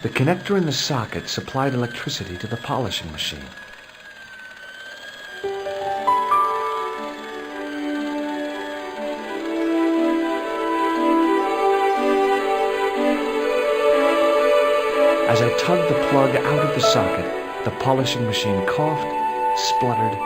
The connector in the socket supplied electricity to the polishing machine. As I tugged the plug out of the socket, the polishing machine coughed, spluttered,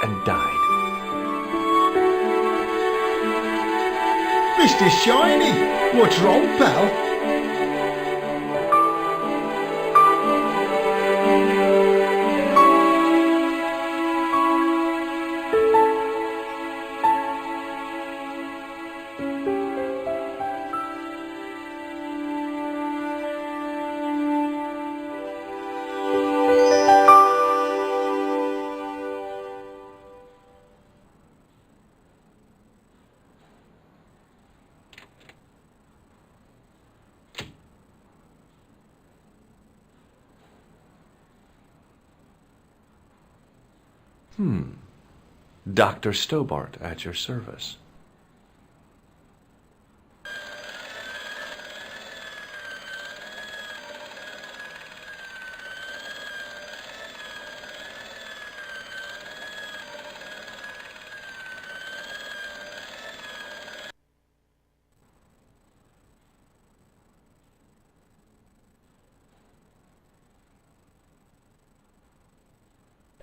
and died. Mr. Shiny, what's wrong, pal? Dr. Stobart at your service.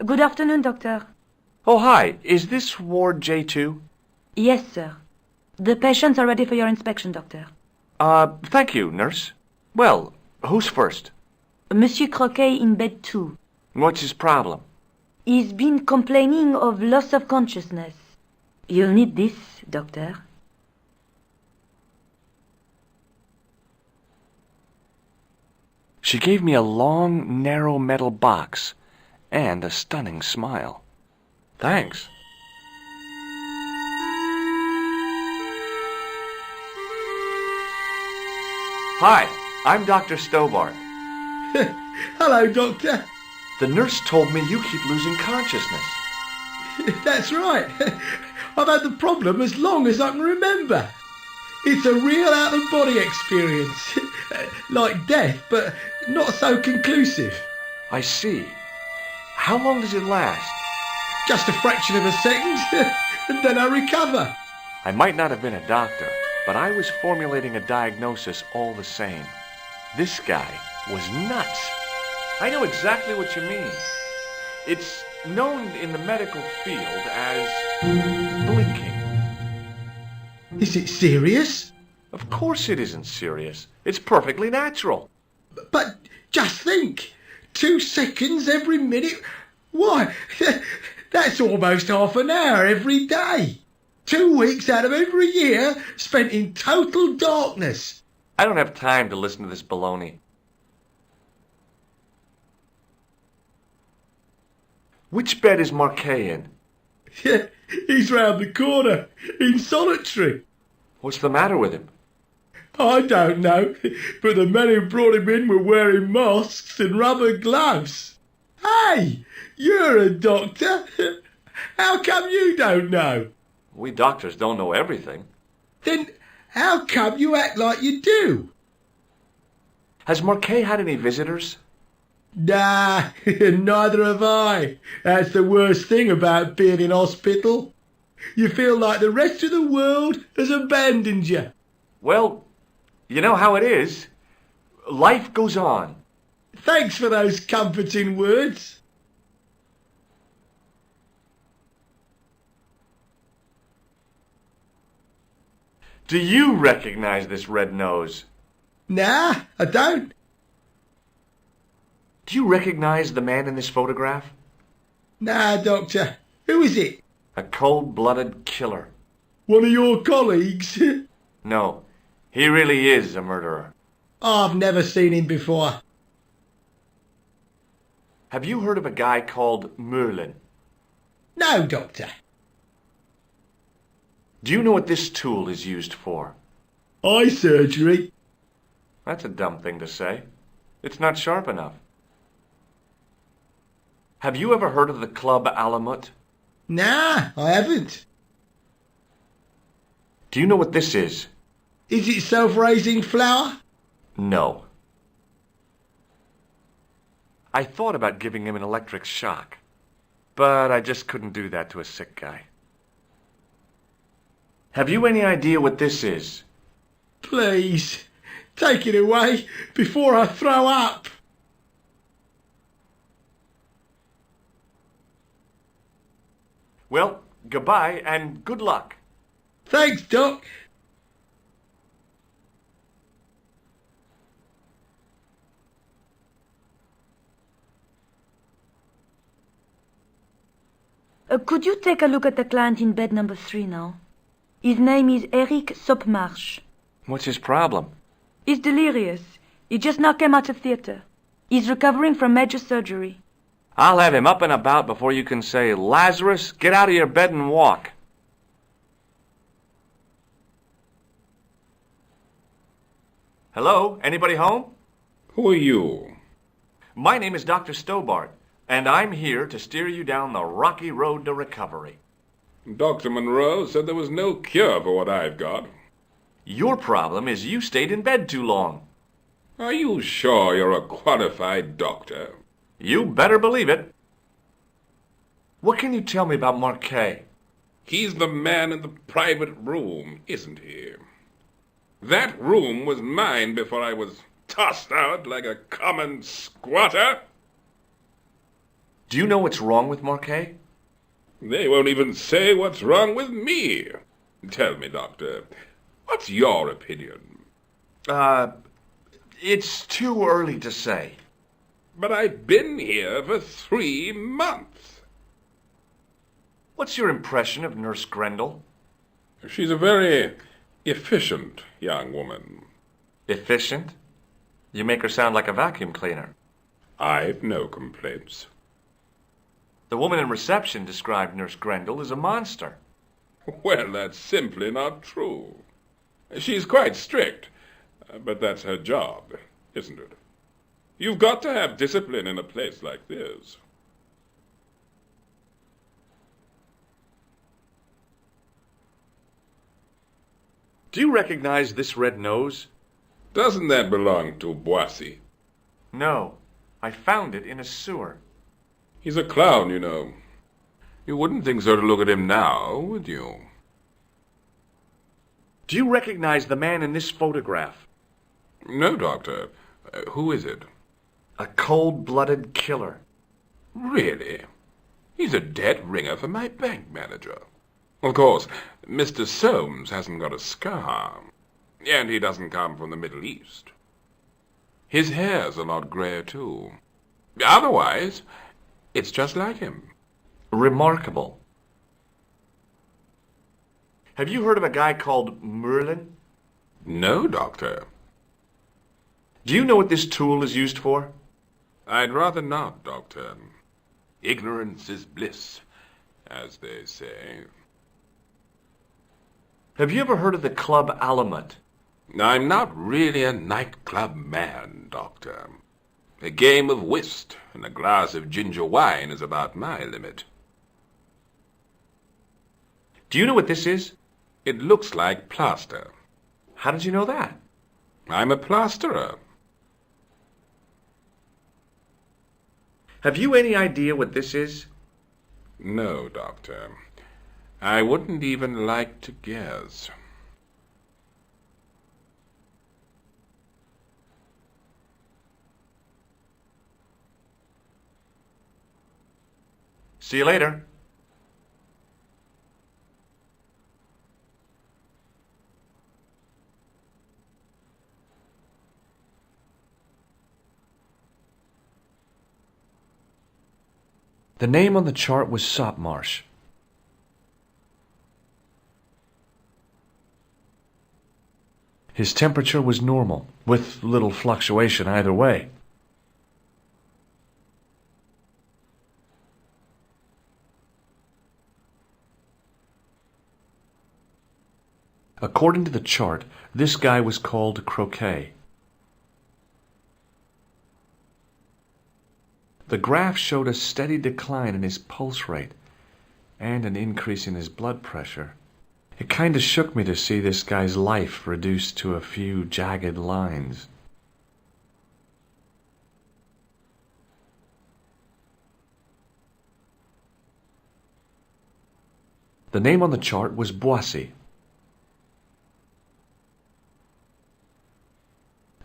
Good afternoon, Doctor. Oh, hi. Is this Ward J2? Yes, sir. The patients are ready for your inspection, Doctor. Thank you, nurse. Well, who's first? Monsieur Croquet in bed 2. What's his problem? He's been complaining of loss of consciousness. You'll need this, Doctor. She gave me a long, narrow metal box and a stunning smile. Thanks. Hi, I'm Dr. Stobart. Hello, Doctor. The nurse told me you keep losing consciousness. That's right. I've had the problem as long as I can remember. It's a real out-of-body experience. Like death, but not so conclusive. I see. How long does it last? Just a fraction of a second, and then I recover. I might not have been a doctor, but I was formulating a diagnosis all the same. This guy was nuts. I know exactly what you mean. It's known in the medical field as blinking. Is it serious? Of course it isn't serious. It's perfectly natural. But just think, 2 seconds every minute. Why, that's almost half an hour every day. 2 weeks out of every year spent in total darkness. I don't have time to listen to this baloney. Which bed is Marquet in? He's round the corner, in solitary. What's the matter with him? I don't know, but the men who brought him in were wearing masks and rubber gloves. Hey, you're a doctor. How come you don't know? We doctors don't know everything. Then how come you act like you do? Has Marquet had any visitors? Nah, neither have I. That's the worst thing about being in hospital. You feel like the rest of the world has abandoned you. Well, you know how it is. Life goes on. Thanks for those comforting words. Do you recognize this red nose? Nah, I don't. Do you recognize the man in this photograph? Nah, Doctor. Who is it? A cold-blooded killer. One of your colleagues? No, he really is a murderer. I've never seen him before. Have you heard of a guy called Merlin? No, Doctor. Do you know what this tool is used for? Eye surgery. That's a dumb thing to say. It's not sharp enough. Have you ever heard of the Club Alamut? Nah, I haven't. Do you know what this is? Is it self-raising flour? No. I thought about giving him an electric shock, but I just couldn't do that to a sick guy. Have you any idea what this is? Please, take it away before I throw up. Well, goodbye and good luck. Thanks, Doc. Could you take a look at the client in bed number 3 now? His name is Eric Sopmarsh. What's his problem? He's delirious. He just now came out of theatre. He's recovering from major surgery. I'll have him up and about before you can say, Lazarus, get out of your bed and walk. Hello? Anybody home? Who are you? My name is Dr. Stobart, and I'm here to steer you down the rocky road to recovery. Dr. Monroe said there was no cure for what I've got. Your problem is you stayed in bed too long. Are you sure you're a qualified doctor? You better believe it. What can you tell me about Marquet? He's the man in the private room, isn't he? That room was mine before I was tossed out like a common squatter. Do you know what's wrong with Marquet? They won't even say what's wrong with me. Tell me, Doctor, what's your opinion? It's too early to say. But I've been here for 3 months. What's your impression of Nurse Grendel? She's a very efficient young woman. Efficient? You make her sound like a vacuum cleaner. I've no complaints. The woman in reception described Nurse Grendel as a monster. Well, that's simply not true. She's quite strict, but that's her job, isn't it? You've got to have discipline in a place like this. Do you recognize this red nose? Doesn't that belong to Boissy? No, I found it in a sewer. He's a clown, you know. You wouldn't think so to look at him now, would you? Do you recognize the man in this photograph? No, Doctor. Who is it? A cold-blooded killer. Really? He's a dead ringer for my bank manager. Of course, Mr. Soames hasn't got a scar, and he doesn't come from the Middle East. His hair's a lot grayer, too. Otherwise, it's just like him. Remarkable. Have you heard of a guy called Merlin? No, Doctor. Do you know what this tool is used for? I'd rather not, Doctor. Ignorance is bliss, as they say. Have you ever heard of the Club Alamut? I'm not really a nightclub man, Doctor. A game of whist and a glass of ginger wine is about my limit. Do you know what this is? It looks like plaster. How did you know that? I'm a plasterer. Have you any idea what this is? No, Doctor. I wouldn't even like to guess. See you later. The name on the chart was Sopmarsh. His temperature was normal, with little fluctuation either way. According to the chart, this guy was called Croquet. The graph showed a steady decline in his pulse rate and an increase in his blood pressure. It kind of shook me to see this guy's life reduced to a few jagged lines. The name on the chart was Boissy.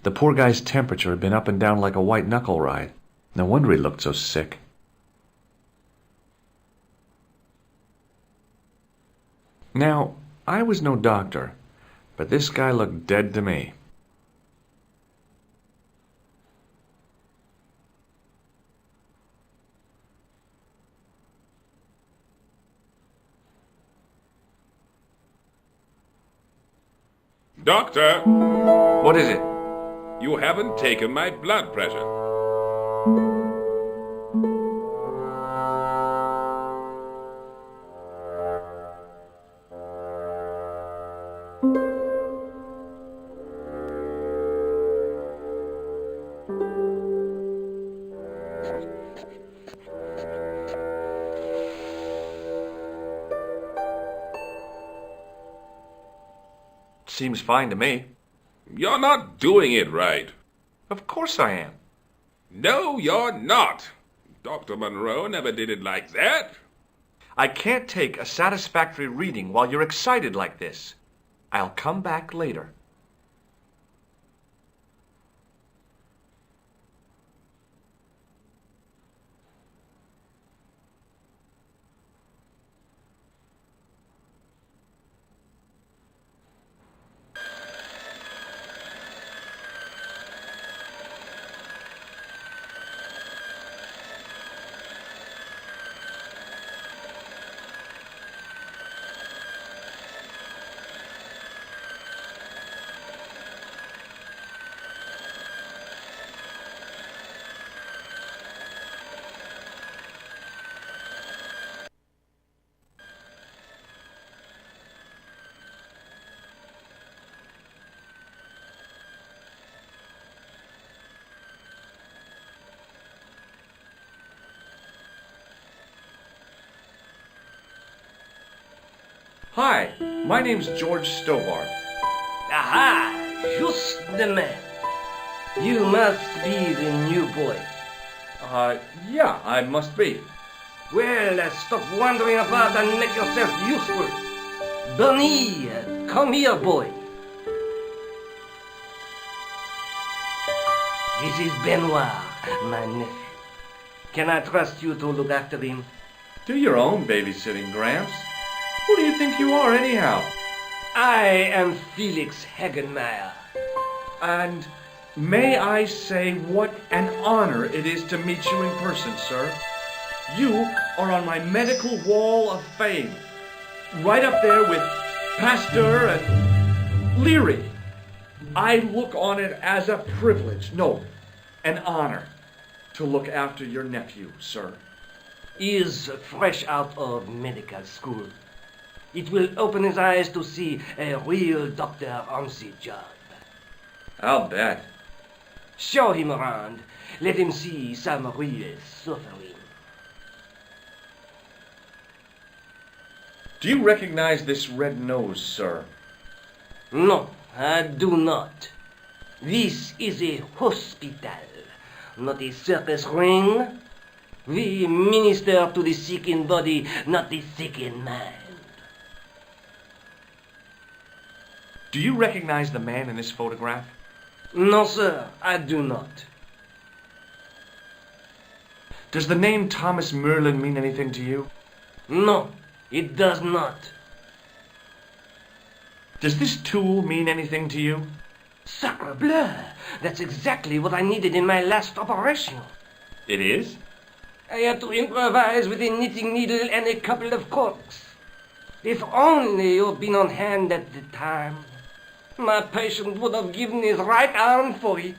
The poor guy's temperature had been up and down like a white-knuckle ride. No wonder he looked so sick. Now, I was no doctor, but this guy looked dead to me. Doctor, What is it? you haven't taken my blood pressure. Seems fine to me. You're not doing it right. Of course I am. No, you're not. Dr. Monroe never did it like that. I can't take a satisfactory reading while you're excited like this. I'll come back later. Hi, my name's George Stobart. Aha! Just the man. You must be the new boy. Yeah, I must be. Well, stop wandering about and make yourself useful. Bernie, come here, boy. This is Benoit, my nephew. Can I trust you to look after him? Do your own babysitting, Gramps. Who do you think you are, anyhow? I am Felix Hagenmeyer. And may I say what an honor it is to meet you in person, sir. You are on my medical wall of fame. Right up there with Pasteur and Leary. I look on it as a privilege, no, an honor, to look after your nephew, sir. He is fresh out of medical school. It will open his eyes to see a real doctor on the job. I'll bet. Show him around. Let him see some real suffering. Do you recognize this red nose, sir? No, I do not. This is a hospital, not a circus ring. We minister to the sick in body, not the sick in mind. Do you recognize the man in this photograph? No, sir, I do not. Does the name Thomas Merlin mean anything to you? No, it does not. Does this tool mean anything to you? Sacre bleu! That's exactly what I needed in my last operation. It is? I had to improvise with a knitting needle and a couple of corks. If only you'd been on hand at the time. My patient would have given his right arm for it.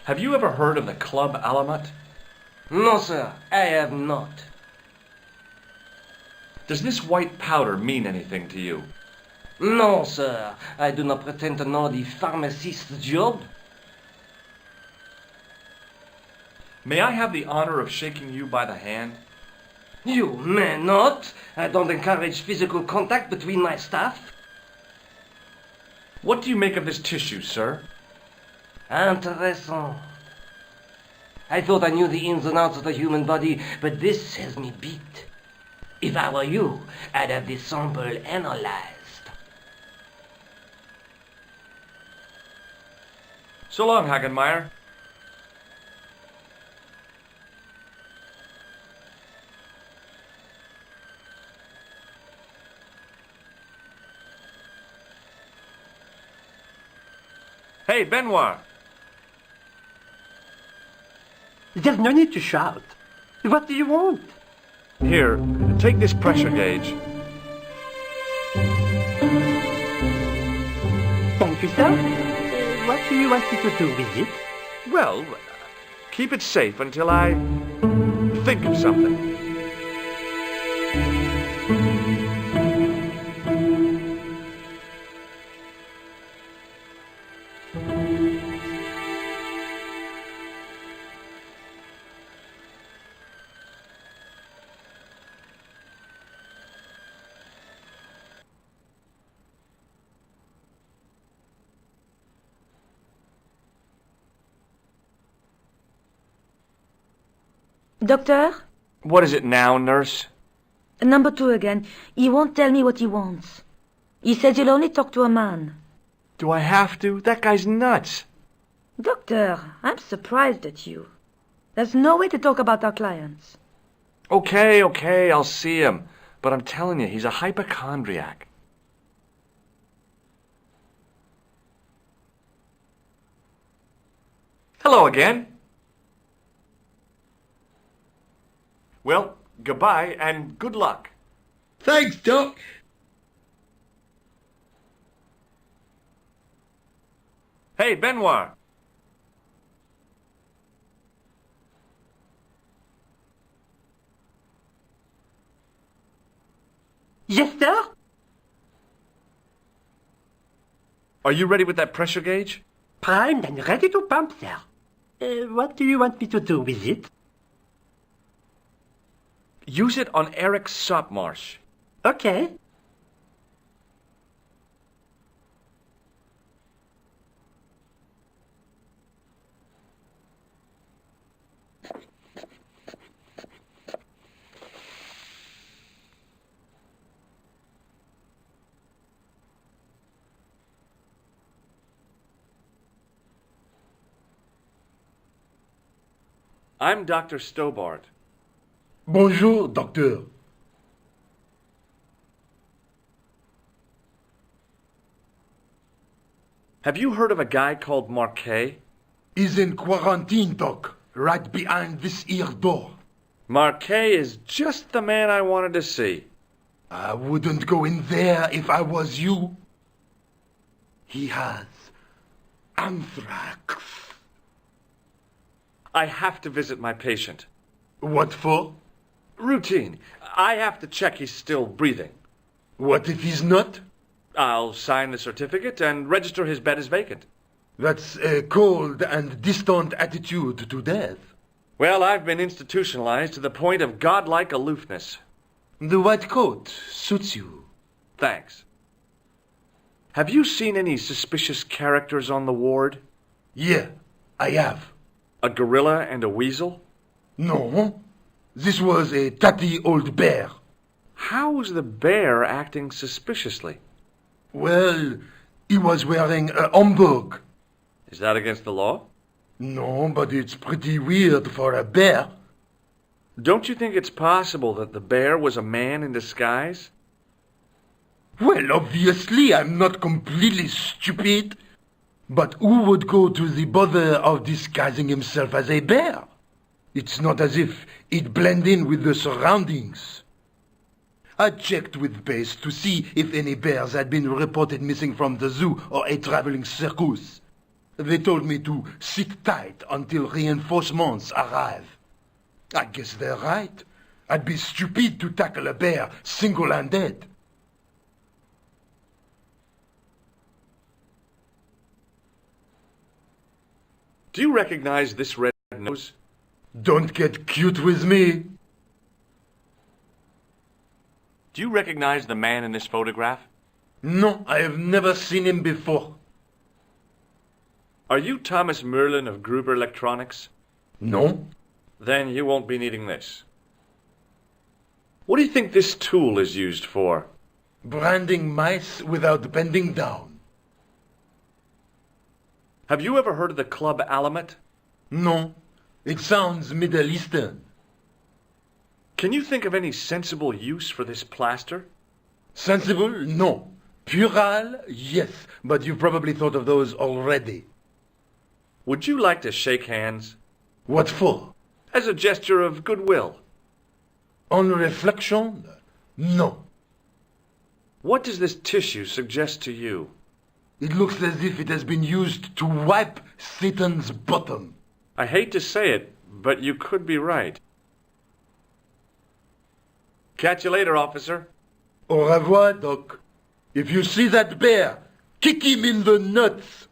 Have you ever heard of the Club Alamat? No, sir, I have not. Does this white powder mean anything to you? No, sir, I do not pretend to know the pharmacist's job. May I have the honor of shaking you by the hand? You may not. I don't encourage physical contact between my staff. What do you make of this tissue, sir? Intéressant. I thought I knew the ins and outs of the human body, but this has me beat. If I were you, I'd have this sample analyzed. So long, Hagenmeyer. Hey, Benoit. There's no need to shout. What do you want? Here, take this pressure gauge. Thank you, sir. What do you want me to do with it? Well, keep it safe until I think of something. Doctor? What is it now, nurse? Number 2 again. He won't tell me what he wants. He says he'll only talk to a man. Do I have to? That guy's nuts. Doctor, I'm surprised at you. There's no way to talk about our clients. Okay, I'll see him. But I'm telling you, he's a hypochondriac. Hello again. Well, goodbye and good luck. Thanks, Doc. Hey, Benoit. Yes, sir? Are you ready with that pressure gauge? Primed and ready to pump, sir. What do you want me to do with it? Use it on Eric Sopmarsh. Okay. I'm Dr. Stobart. Bonjour, docteur. Have you heard of a guy called Marquet? He's in quarantine, Doc. Right behind this here door. Marquet is just the man I wanted to see. I wouldn't go in there if I was you. He has anthrax. I have to visit my patient. What for? Routine. I have to check he's still breathing. What if he's not? I'll sign the certificate and register his bed as vacant. That's a cold and distant attitude to death. Well, I've been institutionalized to the point of godlike aloofness. The white coat suits you. Thanks. Have you seen any suspicious characters on the ward? Yeah, I have. A gorilla and a weasel? No, this was a tatty old bear. How's the bear acting suspiciously? Well, he was wearing a homburg. Is that against the law? No, but it's pretty weird for a bear. Don't you think it's possible that the bear was a man in disguise? Well, obviously, I'm not completely stupid. But who would go to the bother of disguising himself as a bear? It's not as if he'd blend in with the surroundings. I checked with base to see if any bears had been reported missing from the zoo or a traveling circus. They told me to sit tight until reinforcements arrive. I guess they're right. I'd be stupid to tackle a bear single-handed. Do you recognize this red nose? Don't get cute with me. Do you recognize the man in this photograph? No, I have never seen him before. Are you Thomas Merlin of Gruber Electronics? No? Then you won't be needing this. What do you think this tool is used for? Branding mice without bending down. Have you ever heard of the Club Alamet? No, it sounds Middle Eastern. Can you think of any sensible use for this plaster? Sensible? No. Puerile? Yes, but you've probably thought of those already. Would you like to shake hands? What for? As a gesture of goodwill. On reflection? No. What does this tissue suggest to you? It looks as if it has been used to wipe Satan's bottom. I hate to say it, but you could be right. Catch you later, officer. Au revoir, Doc. If you see that bear, kick him in the nuts.